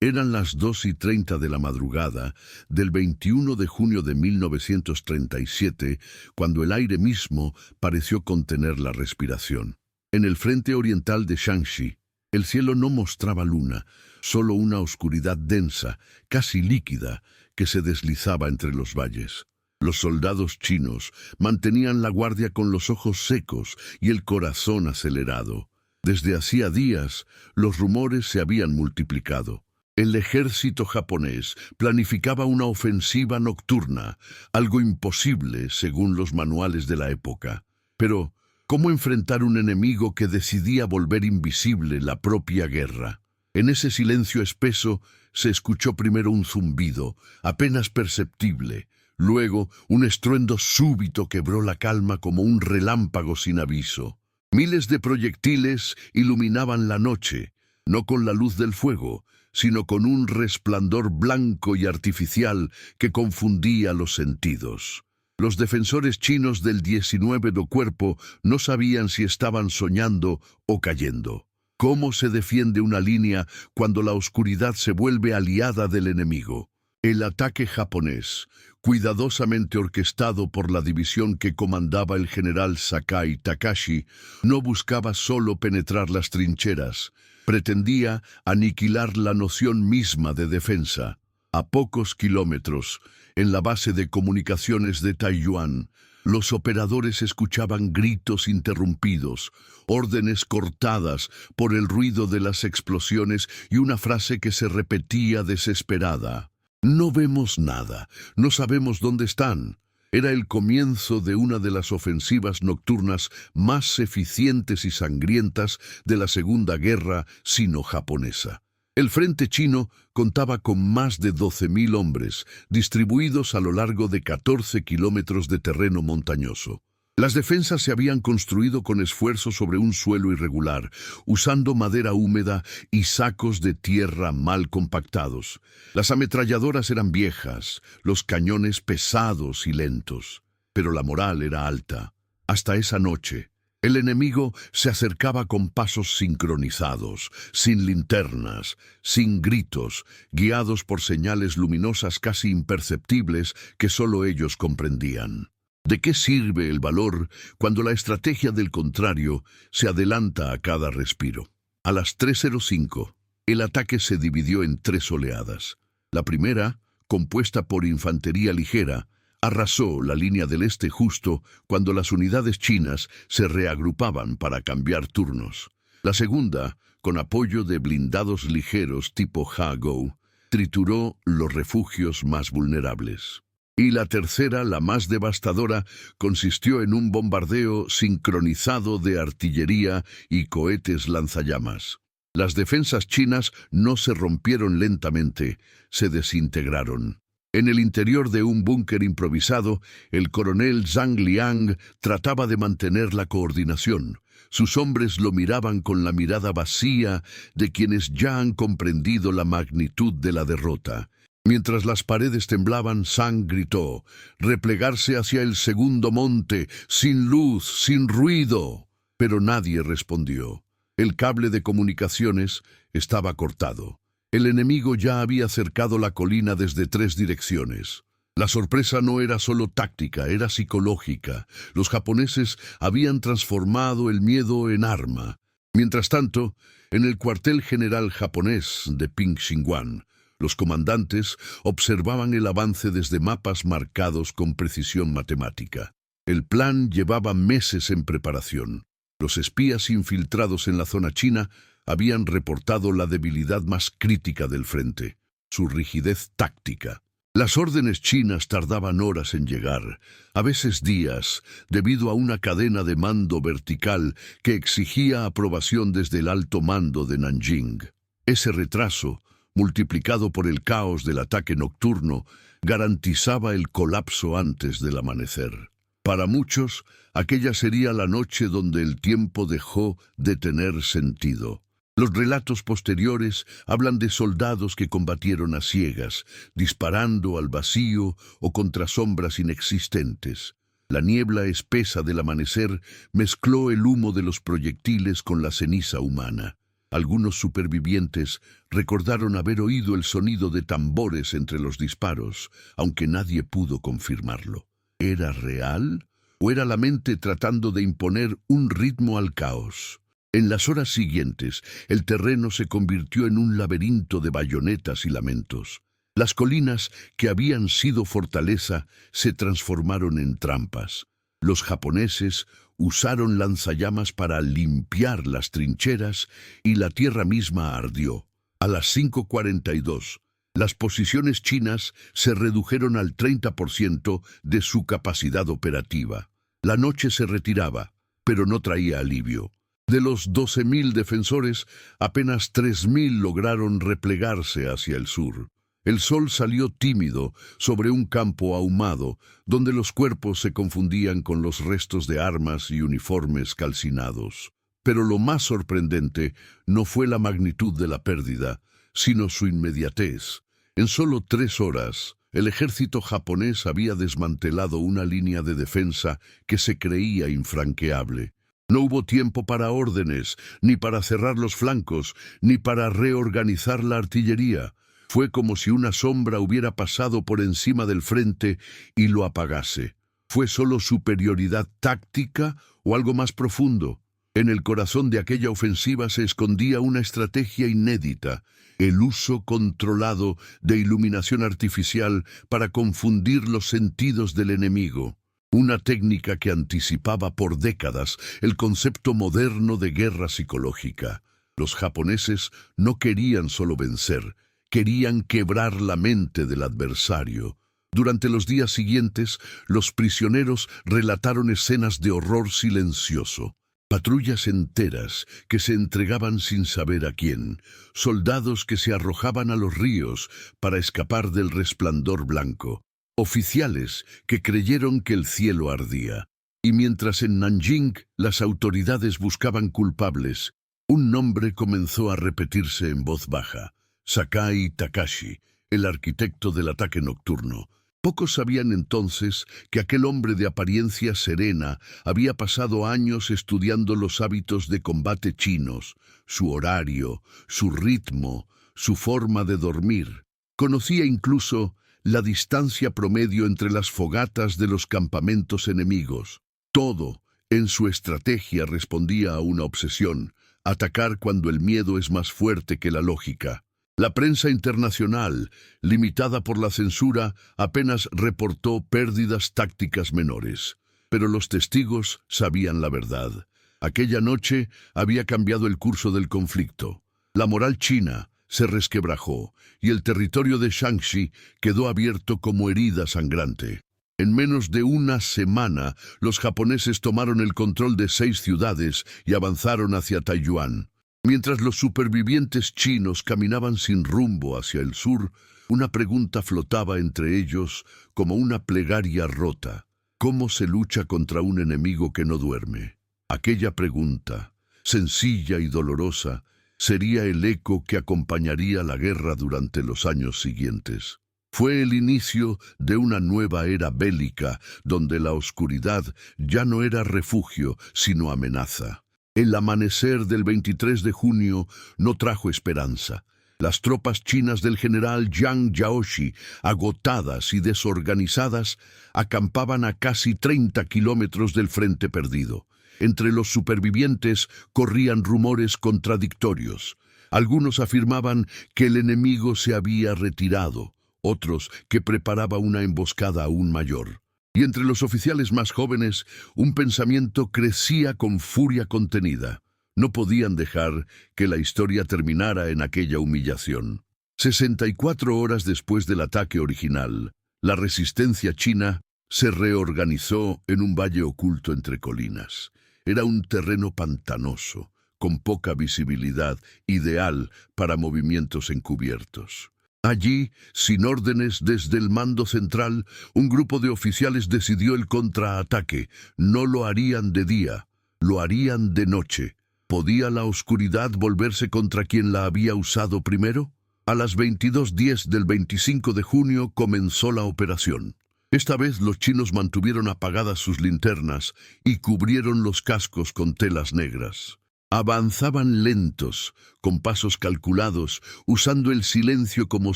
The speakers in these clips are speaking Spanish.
Eran las 2:30 de la madrugada del 21 de junio de 1937, cuando el aire mismo pareció contener la respiración. En el frente oriental de Shanxi, el cielo no mostraba luna, solo una oscuridad densa, casi líquida, que se deslizaba entre los valles. Los soldados chinos mantenían la guardia con los ojos secos y el corazón acelerado. Desde hacía días, los rumores se habían multiplicado. El ejército japonés planificaba una ofensiva nocturna, algo imposible según los manuales de la época. Pero, ¿cómo enfrentar un enemigo que decidía volver invisible la propia guerra? En ese silencio espeso se escuchó primero un zumbido, apenas perceptible. Luego, un estruendo súbito quebró la calma como un relámpago sin aviso. Miles de proyectiles iluminaban la noche, no con la luz del fuego, sino con un resplandor blanco y artificial que confundía los sentidos. Los defensores chinos del 19º Cuerpo no sabían si estaban soñando o cayendo. ¿Cómo se defiende una línea cuando la oscuridad se vuelve aliada del enemigo? El ataque japonés, cuidadosamente orquestado por la división que comandaba el general Sakai Takashi, no buscaba solo penetrar las trincheras, pretendía aniquilar la noción misma de defensa. A pocos kilómetros, en la base de comunicaciones de Taiyuan, los operadores escuchaban gritos interrumpidos, órdenes cortadas por el ruido de las explosiones y una frase que se repetía desesperada. No vemos nada, no sabemos dónde están. Era el comienzo de una de las ofensivas nocturnas más eficientes y sangrientas de la Segunda Guerra Sino-Japonesa. El frente chino contaba con más de 12.000 hombres, distribuidos a lo largo de 14 kilómetros de terreno montañoso. Las defensas se habían construido con esfuerzo sobre un suelo irregular, usando madera húmeda y sacos de tierra mal compactados. Las ametralladoras eran viejas, los cañones pesados y lentos, pero la moral era alta. Hasta esa noche, el enemigo se acercaba con pasos sincronizados, sin linternas, sin gritos, guiados por señales luminosas casi imperceptibles que solo ellos comprendían. ¿De qué sirve el valor cuando la estrategia del contrario se adelanta a cada respiro? A las 3:05, el ataque se dividió en 3 oleadas. La primera, compuesta por infantería ligera, arrasó la línea del este justo cuando las unidades chinas se reagrupaban para cambiar turnos. La segunda, con apoyo de blindados ligeros tipo Ha-Go, trituró los refugios más vulnerables. Y la tercera, la más devastadora, consistió en un bombardeo sincronizado de artillería y cohetes lanzallamas. Las defensas chinas no se rompieron lentamente, se desintegraron. En el interior de un búnker improvisado, el coronel Zhang Liang trataba de mantener la coordinación. Sus hombres lo miraban con la mirada vacía de quienes ya han comprendido la magnitud de la derrota. Mientras las paredes temblaban, Zhang gritó: «¡Replegarse hacia el segundo monte, sin luz, sin ruido!». Pero nadie respondió. El cable de comunicaciones estaba cortado. El enemigo ya había cercado la colina desde 3 direcciones. La sorpresa no era solo táctica, era psicológica. Los japoneses habían transformado el miedo en arma. Mientras tanto, en el cuartel general japonés de Pingxinguan, los comandantes observaban el avance desde mapas marcados con precisión matemática. El plan llevaba meses en preparación. Los espías infiltrados en la zona china habían reportado la debilidad más crítica del frente, su rigidez táctica. Las órdenes chinas tardaban horas en llegar, a veces días, debido a una cadena de mando vertical que exigía aprobación desde el alto mando de Nanjing. Ese retraso, multiplicado por el caos del ataque nocturno, garantizaba el colapso antes del amanecer. Para muchos, aquella sería la noche donde el tiempo dejó de tener sentido. Los relatos posteriores hablan de soldados que combatieron a ciegas, disparando al vacío o contra sombras inexistentes. La niebla espesa del amanecer mezcló el humo de los proyectiles con la ceniza humana. Algunos supervivientes recordaron haber oído el sonido de tambores entre los disparos, aunque nadie pudo confirmarlo. ¿Era real? ¿O era la mente tratando de imponer un ritmo al caos? En las horas siguientes, el terreno se convirtió en un laberinto de bayonetas y lamentos. Las colinas, que habían sido fortaleza, se transformaron en trampas. Los japoneses usaron lanzallamas para limpiar las trincheras y la tierra misma ardió. A las 5:42, las posiciones chinas se redujeron al 30% de su capacidad operativa. La noche se retiraba, pero no traía alivio. De los 12.000 defensores, apenas 3.000 lograron replegarse hacia el sur. El sol salió tímido sobre un campo ahumado, donde los cuerpos se confundían con los restos de armas y uniformes calcinados. Pero lo más sorprendente no fue la magnitud de la pérdida, sino su inmediatez. En solo 3 horas, el ejército japonés había desmantelado una línea de defensa que se creía infranqueable. No hubo tiempo para órdenes, ni para cerrar los flancos, ni para reorganizar la artillería. Fue como si una sombra hubiera pasado por encima del frente y lo apagase. ¿Fue solo superioridad táctica o algo más profundo? En el corazón de aquella ofensiva se escondía una estrategia inédita, el uso controlado de iluminación artificial para confundir los sentidos del enemigo. Una técnica que anticipaba por décadas el concepto moderno de guerra psicológica. Los japoneses no querían solo vencer, querían quebrar la mente del adversario. Durante los días siguientes, los prisioneros relataron escenas de horror silencioso. Patrullas enteras que se entregaban sin saber a quién, soldados que se arrojaban a los ríos para escapar del resplandor blanco, oficiales que creyeron que el cielo ardía. Y mientras en Nanjing las autoridades buscaban culpables, un nombre comenzó a repetirse en voz baja: Sakai Takashi, el arquitecto del ataque nocturno. Pocos sabían entonces que aquel hombre de apariencia serena había pasado años estudiando los hábitos de combate chinos, su horario, su ritmo, su forma de dormir. Conocía incluso la distancia promedio entre las fogatas de los campamentos enemigos. Todo en su estrategia respondía a una obsesión: atacar cuando el miedo es más fuerte que la lógica. La prensa internacional, limitada por la censura, apenas reportó pérdidas tácticas menores. Pero los testigos sabían la verdad. Aquella noche había cambiado el curso del conflicto. La moral china se resquebrajó y el territorio de Shaanxi quedó abierto como herida sangrante. En menos de una semana, los japoneses tomaron el control de 6 ciudades y avanzaron hacia Taiyuan. Mientras los supervivientes chinos caminaban sin rumbo hacia el sur, una pregunta flotaba entre ellos como una plegaria rota. ¿Cómo se lucha contra un enemigo que no duerme? Aquella pregunta, sencilla y dolorosa, sería el eco que acompañaría la guerra durante los años siguientes. Fue el inicio de una nueva era bélica, donde la oscuridad ya no era refugio, sino amenaza. El amanecer del 23 de junio no trajo esperanza. Las tropas chinas del general Yang Yaoshi, agotadas y desorganizadas, acampaban a casi 30 kilómetros del frente perdido. Entre los supervivientes corrían rumores contradictorios. Algunos afirmaban que el enemigo se había retirado, otros que preparaba una emboscada aún mayor. Y entre los oficiales más jóvenes, un pensamiento crecía con furia contenida. No podían dejar que la historia terminara en aquella humillación. 64 horas después del ataque original, la resistencia china se reorganizó en un valle oculto entre colinas. Era un terreno pantanoso, con poca visibilidad, ideal para movimientos encubiertos. Allí, sin órdenes desde el mando central, un grupo de oficiales decidió el contraataque. No lo harían de día, lo harían de noche. ¿Podía la oscuridad volverse contra quien la había usado primero? A las 22:10 del 25 de junio comenzó la operación. Esta vez los chinos mantuvieron apagadas sus linternas y cubrieron los cascos con telas negras. Avanzaban lentos, con pasos calculados, usando el silencio como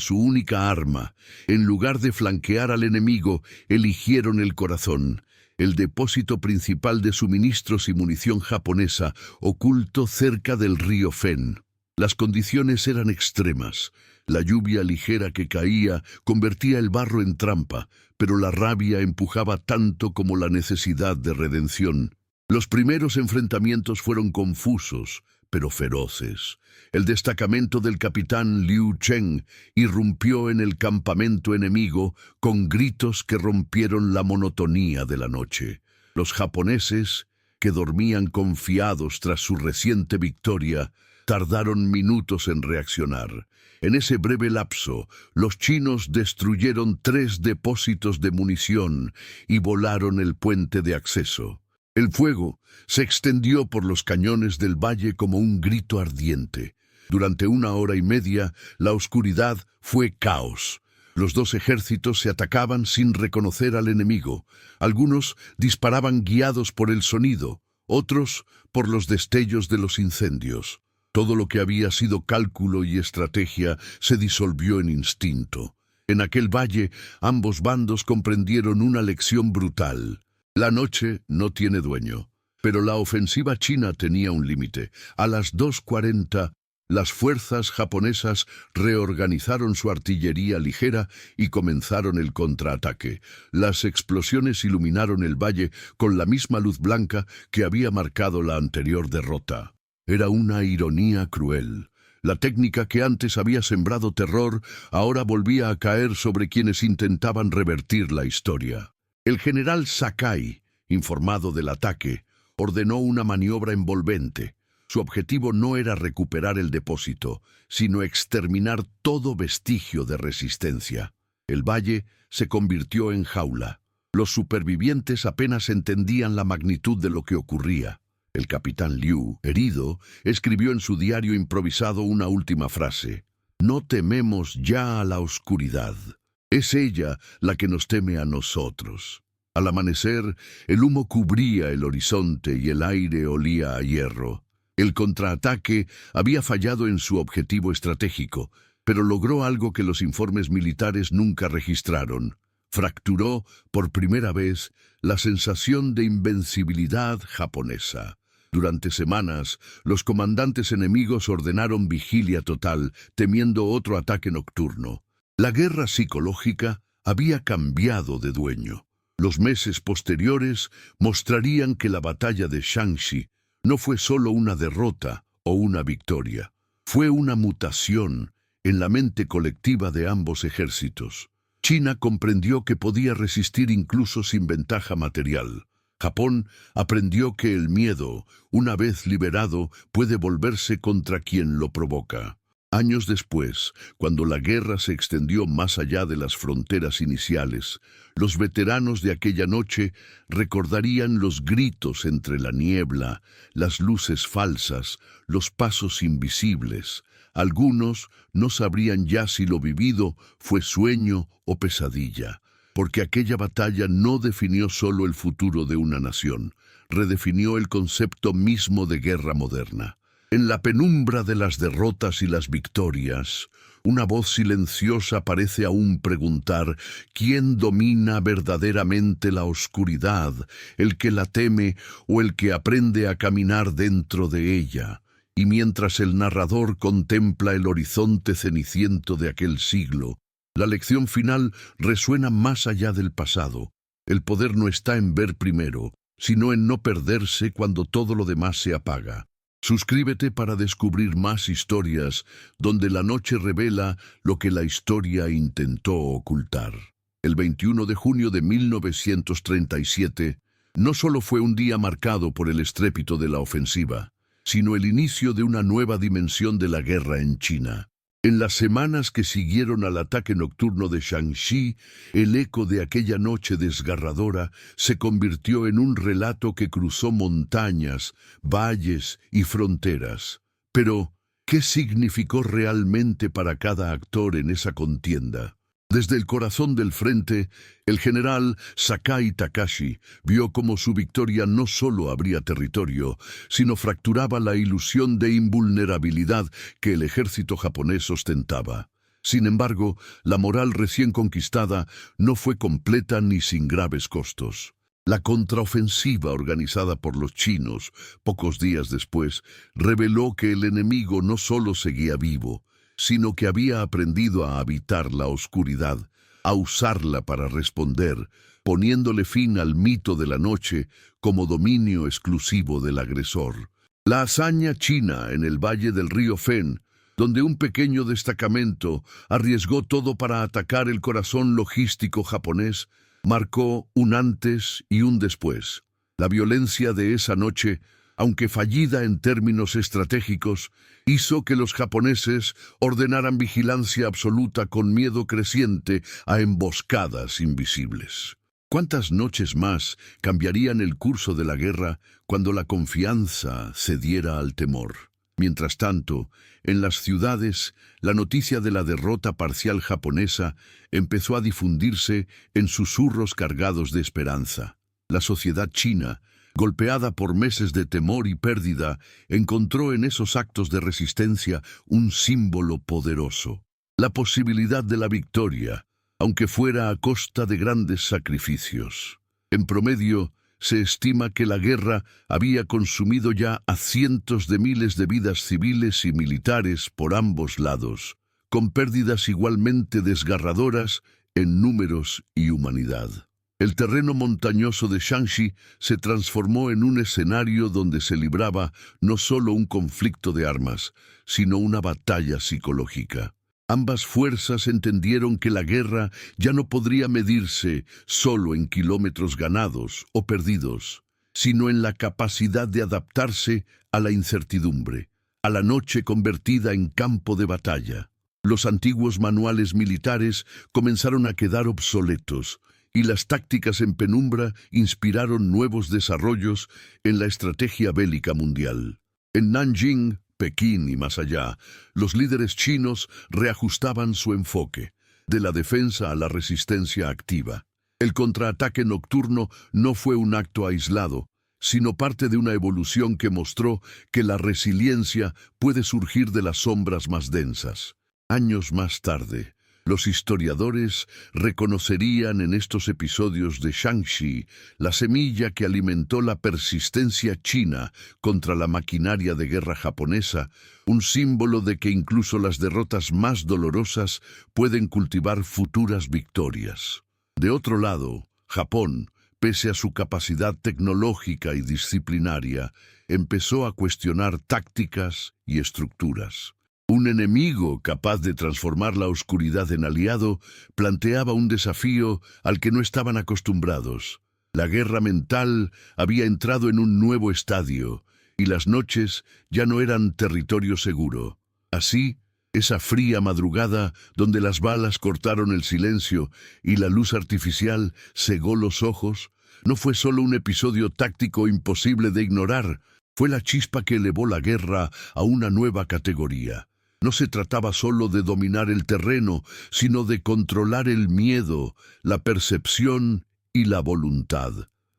su única arma. En lugar de flanquear al enemigo, eligieron el corazón, el depósito principal de suministros y munición japonesa, oculto cerca del río Fen. Las condiciones eran extremas. La lluvia ligera que caía convertía el barro en trampa, pero la rabia empujaba tanto como la necesidad de redención. Los primeros enfrentamientos fueron confusos, pero feroces. El destacamento del capitán Liu Cheng irrumpió en el campamento enemigo con gritos que rompieron la monotonía de la noche. Los japoneses, que dormían confiados tras su reciente victoria, tardaron minutos en reaccionar. En ese breve lapso, los chinos destruyeron 3 depósitos de munición y volaron el puente de acceso. El fuego se extendió por los cañones del valle como un grito ardiente. Durante 1 hora y media, la oscuridad fue caos. Los 2 ejércitos se atacaban sin reconocer al enemigo. Algunos disparaban guiados por el sonido, otros por los destellos de los incendios. Todo lo que había sido cálculo y estrategia se disolvió en instinto. En aquel valle, ambos bandos comprendieron una lección brutal. La noche no tiene dueño, pero la ofensiva china tenía un límite. A las 2:40, las fuerzas japonesas reorganizaron su artillería ligera y comenzaron el contraataque. Las explosiones iluminaron el valle con la misma luz blanca que había marcado la anterior derrota. Era una ironía cruel. La técnica que antes había sembrado terror ahora volvía a caer sobre quienes intentaban revertir la historia. El general Sakai, informado del ataque, ordenó una maniobra envolvente. Su objetivo no era recuperar el depósito, sino exterminar todo vestigio de resistencia. El valle se convirtió en jaula. Los supervivientes apenas entendían la magnitud de lo que ocurría. El capitán Liu, herido, escribió en su diario improvisado una última frase: «No tememos ya a la oscuridad. Es ella la que nos teme a nosotros». Al amanecer, el humo cubría el horizonte y el aire olía a hierro. El contraataque había fallado en su objetivo estratégico, pero logró algo que los informes militares nunca registraron. Fracturó, por primera vez, la sensación de invencibilidad japonesa. Durante semanas, los comandantes enemigos ordenaron vigilia total, temiendo otro ataque nocturno. La guerra psicológica había cambiado de dueño. Los meses posteriores mostrarían que la batalla de Shanxi no fue solo una derrota o una victoria. Fue una mutación en la mente colectiva de ambos ejércitos. China comprendió que podía resistir incluso sin ventaja material. Japón aprendió que el miedo, una vez liberado, puede volverse contra quien lo provoca. Años después, cuando la guerra se extendió más allá de las fronteras iniciales, los veteranos de aquella noche recordarían los gritos entre la niebla, las luces falsas, los pasos invisibles. Algunos no sabrían ya si lo vivido fue sueño o pesadilla, porque aquella batalla no definió solo el futuro de una nación, redefinió el concepto mismo de guerra moderna. En la penumbra de las derrotas y las victorias, una voz silenciosa parece aún preguntar: ¿quién domina verdaderamente la oscuridad, el que la teme o el que aprende a caminar dentro de ella? Y mientras el narrador contempla el horizonte ceniciento de aquel siglo, la lección final resuena más allá del pasado. El poder no está en ver primero, sino en no perderse cuando todo lo demás se apaga. Suscríbete para descubrir más historias donde la noche revela lo que la historia intentó ocultar. El 21 de junio de 1937 no solo fue un día marcado por el estrépito de la ofensiva, sino el inicio de una nueva dimensión de la guerra en China. En las semanas que siguieron al ataque nocturno de Shanxi, el eco de aquella noche desgarradora se convirtió en un relato que cruzó montañas, valles y fronteras. Pero, ¿qué significó realmente para cada actor en esa contienda? Desde el corazón del frente, el general Sakai Takashi vio cómo su victoria no solo abría territorio, sino fracturaba la ilusión de invulnerabilidad que el ejército japonés ostentaba. Sin embargo, la moral recién conquistada no fue completa ni sin graves costos. La contraofensiva organizada por los chinos, pocos días después, reveló que el enemigo no solo seguía vivo, sino que había aprendido a habitar la oscuridad, a usarla para responder, poniéndole fin al mito de la noche como dominio exclusivo del agresor. La hazaña china en el valle del río Fen, donde un pequeño destacamento arriesgó todo para atacar el corazón logístico japonés, marcó un antes y un después. La violencia de esa noche, aunque fallida en términos estratégicos, hizo que los japoneses ordenaran vigilancia absoluta con miedo creciente a emboscadas invisibles. ¿Cuántas noches más cambiarían el curso de la guerra cuando la confianza cediera al temor? Mientras tanto, en las ciudades, la noticia de la derrota parcial japonesa empezó a difundirse en susurros cargados de esperanza. La sociedad china, golpeada por meses de temor y pérdida, encontró en esos actos de resistencia un símbolo poderoso: la posibilidad de la victoria, aunque fuera a costa de grandes sacrificios. En promedio, se estima que la guerra había consumido ya a cientos de miles de vidas civiles y militares por ambos lados, con pérdidas igualmente desgarradoras en números y humanidad. El terreno montañoso de Shanxi se transformó en un escenario donde se libraba no solo un conflicto de armas, sino una batalla psicológica. Ambas fuerzas entendieron que la guerra ya no podría medirse solo en kilómetros ganados o perdidos, sino en la capacidad de adaptarse a la incertidumbre, a la noche convertida en campo de batalla. Los antiguos manuales militares comenzaron a quedar obsoletos, y las tácticas en penumbra inspiraron nuevos desarrollos en la estrategia bélica mundial. En Nanjing, Pekín y más allá, los líderes chinos reajustaban su enfoque, de la defensa a la resistencia activa. El contraataque nocturno no fue un acto aislado, sino parte de una evolución que mostró que la resiliencia puede surgir de las sombras más densas. Años más tarde, los historiadores reconocerían en estos episodios de Shanxi la semilla que alimentó la persistencia china contra la maquinaria de guerra japonesa, un símbolo de que incluso las derrotas más dolorosas pueden cultivar futuras victorias. De otro lado, Japón, pese a su capacidad tecnológica y disciplinaria, empezó a cuestionar tácticas y estructuras. Un enemigo capaz de transformar la oscuridad en aliado planteaba un desafío al que no estaban acostumbrados. La guerra mental había entrado en un nuevo estadio, y las noches ya no eran territorio seguro. Así, esa fría madrugada donde las balas cortaron el silencio y la luz artificial cegó los ojos, no fue solo un episodio táctico imposible de ignorar, fue la chispa que elevó la guerra a una nueva categoría. No se trataba solo de dominar el terreno, sino de controlar el miedo, la percepción y la voluntad.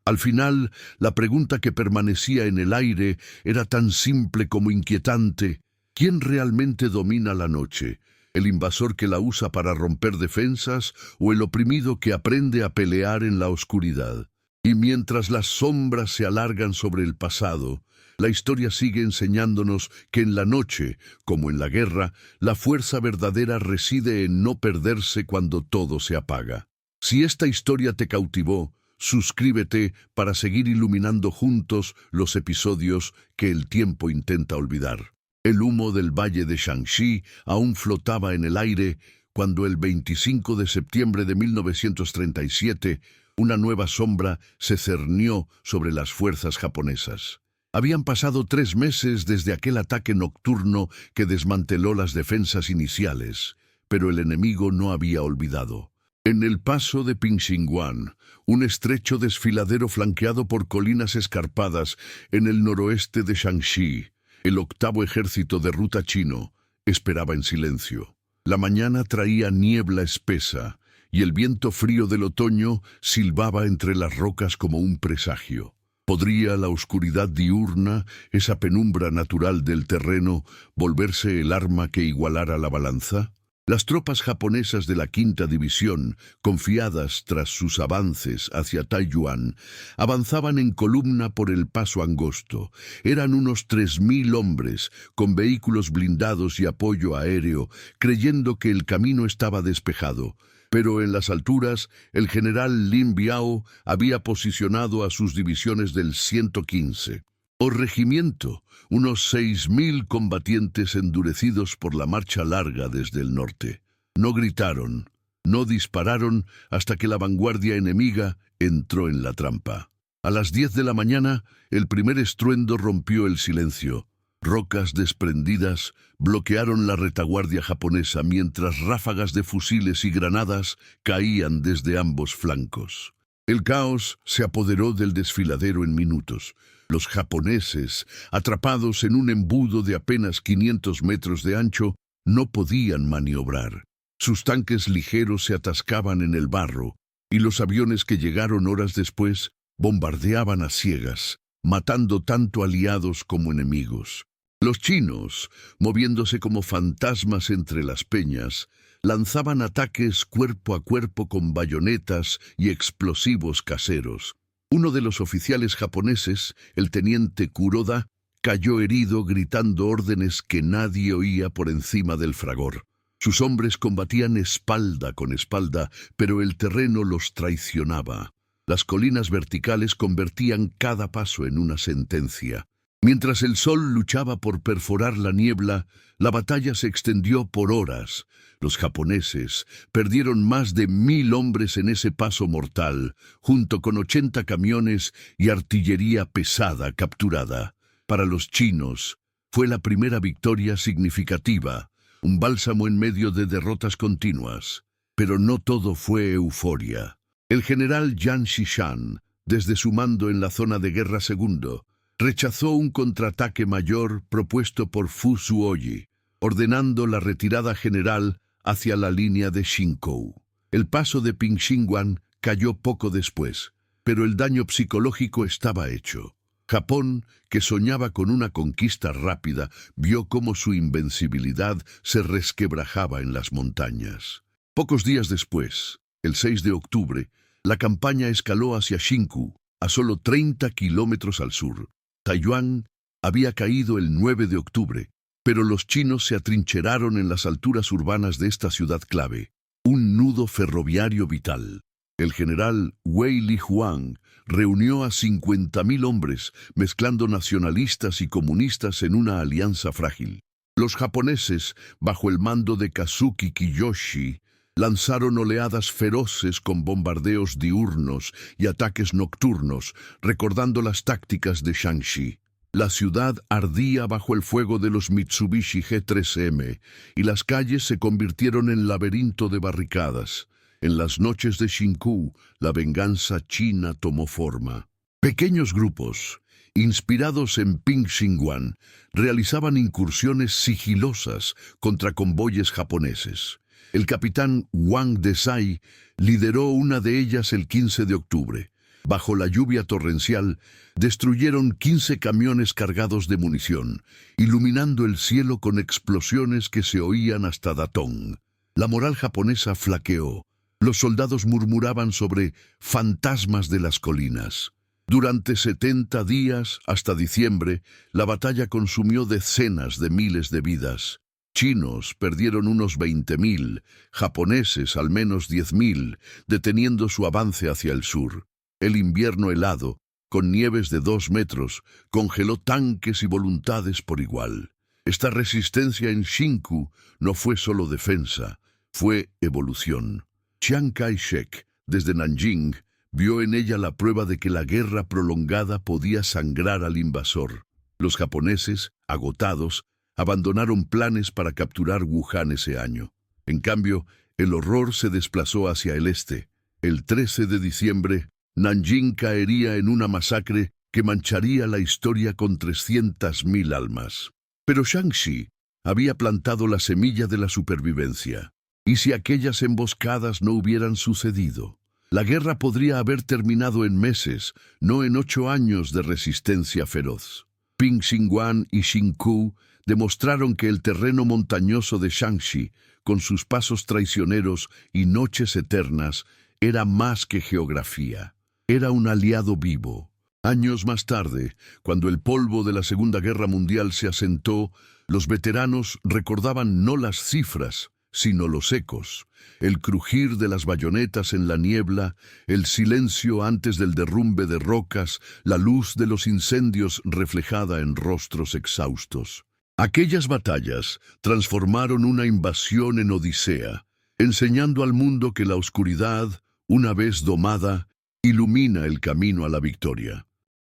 Al final, la pregunta que permanecía en el aire era tan simple como inquietante: ¿quién realmente domina la noche? ¿El invasor que la usa para romper defensas o el oprimido que aprende a pelear en la oscuridad? Y mientras las sombras se alargan sobre el pasado, la historia sigue enseñándonos que en la noche, como en la guerra, la fuerza verdadera reside en no perderse cuando todo se apaga. Si esta historia te cautivó, suscríbete para seguir iluminando juntos los episodios que el tiempo intenta olvidar. El humo del valle de Shanxi aún flotaba en el aire cuando el 25 de septiembre de 1937 una nueva sombra se cernió sobre las fuerzas japonesas. Habían pasado 3 meses desde aquel ataque nocturno que desmanteló las defensas iniciales, pero el enemigo no había olvidado. En el paso de Pingxinguan, un estrecho desfiladero flanqueado por colinas escarpadas en el noroeste de Shanxi, el 8º ejército de ruta chino esperaba en silencio. La mañana traía niebla espesa, y el viento frío del otoño silbaba entre las rocas como un presagio. ¿Podría la oscuridad diurna, esa penumbra natural del terreno, volverse el arma que igualara la balanza? Las tropas japonesas de la Quinta División, confiadas tras sus avances hacia Taiyuan, avanzaban en columna por el paso angosto. Eran unos 3.000 hombres, con vehículos blindados y apoyo aéreo, creyendo que el camino estaba despejado. Pero en las alturas, el general Lin Biao había posicionado a sus divisiones del 115. O regimiento, unos 6.000 combatientes endurecidos por la marcha larga desde el norte. No gritaron, no dispararon hasta que la vanguardia enemiga entró en la trampa. A las 10 de la mañana, el primer estruendo rompió el silencio. Rocas desprendidas bloquearon la retaguardia japonesa mientras ráfagas de fusiles y granadas caían desde ambos flancos. El caos se apoderó del desfiladero en minutos. Los japoneses, atrapados en un embudo de apenas 500 metros de ancho, no podían maniobrar. Sus tanques ligeros se atascaban en el barro, y los aviones que llegaron horas después bombardeaban a ciegas, matando tanto aliados como enemigos. Los chinos, moviéndose como fantasmas entre las peñas, lanzaban ataques cuerpo a cuerpo con bayonetas y explosivos caseros. Uno de los oficiales japoneses, el teniente Kuroda, cayó herido gritando órdenes que nadie oía por encima del fragor. Sus hombres combatían espalda con espalda, pero el terreno los traicionaba. Las colinas verticales convertían cada paso en una sentencia. Mientras el sol luchaba por perforar la niebla, la batalla se extendió por horas. Los japoneses perdieron más de 1.000 hombres en ese paso mortal, junto con 80 camiones y artillería pesada capturada. Para los chinos, fue la primera victoria significativa, un bálsamo en medio de derrotas continuas. Pero no todo fue euforia. El general Yang Xishan, desde su mando en la zona de guerra segundo, rechazó un contraataque mayor propuesto por Fu Suoyi, ordenando la retirada general hacia la línea de Xinkou. El paso de Pingxinguan cayó poco después, pero el daño psicológico estaba hecho. Japón, que soñaba con una conquista rápida, vio cómo su invencibilidad se resquebrajaba en las montañas. Pocos días después, el 6 de octubre, la campaña escaló hacia Xingkou, a solo 30 kilómetros al sur. Taiyuan había caído el 9 de octubre, pero los chinos se atrincheraron en las alturas urbanas de esta ciudad clave, un nudo ferroviario vital. El general Wei Lihuang reunió a 50.000 hombres, mezclando nacionalistas y comunistas en una alianza frágil. Los japoneses, bajo el mando de Kazuki Kiyoshi, lanzaron oleadas feroces con bombardeos diurnos y ataques nocturnos, recordando las tácticas de Shangxi. La ciudad ardía bajo el fuego de los Mitsubishi G3M y las calles se convirtieron en laberinto de barricadas. En las noches de Xinkou, la venganza china tomó forma. Pequeños grupos, inspirados en Pingxinguan, realizaban incursiones sigilosas contra convoyes japoneses. El capitán Wang Desai lideró una de ellas el 15 de octubre. Bajo la lluvia torrencial, destruyeron 15 camiones cargados de munición, iluminando el cielo con explosiones que se oían hasta Datong. La moral japonesa flaqueó. Los soldados murmuraban sobre fantasmas de las colinas. Durante 70 días, hasta diciembre, la batalla consumió decenas de miles de vidas. Chinos perdieron unos 20.000, japoneses al menos 10.000, deteniendo su avance hacia el sur. El invierno helado, con nieves de 2 metros, congeló tanques y voluntades por igual. Esta resistencia en Xingkou no fue solo defensa, fue evolución. Chiang Kai-shek, desde Nanjing, vio en ella la prueba de que la guerra prolongada podía sangrar al invasor. Los japoneses, agotados, abandonaron planes para capturar Wuhan ese año. En cambio, el horror se desplazó hacia el este. El 13 de diciembre, Nanjing caería en una masacre que mancharía la historia con 300.000 almas. Pero Shangxi había plantado la semilla de la supervivencia. ¿Y si aquellas emboscadas no hubieran sucedido? La guerra podría haber terminado en meses, no en 8 años de resistencia feroz. Ping Xinguan y Xin Ku demostraron que el terreno montañoso de Shanxi, con sus pasos traicioneros y noches eternas, era más que geografía. Era un aliado vivo. Años más tarde, cuando el polvo de la Segunda Guerra Mundial se asentó, los veteranos recordaban no las cifras, sino los ecos, el crujir de las bayonetas en la niebla, el silencio antes del derrumbe de rocas, la luz de los incendios reflejada en rostros exhaustos. Aquellas batallas transformaron una invasión en odisea, enseñando al mundo que la oscuridad, una vez domada, ilumina el camino a la victoria.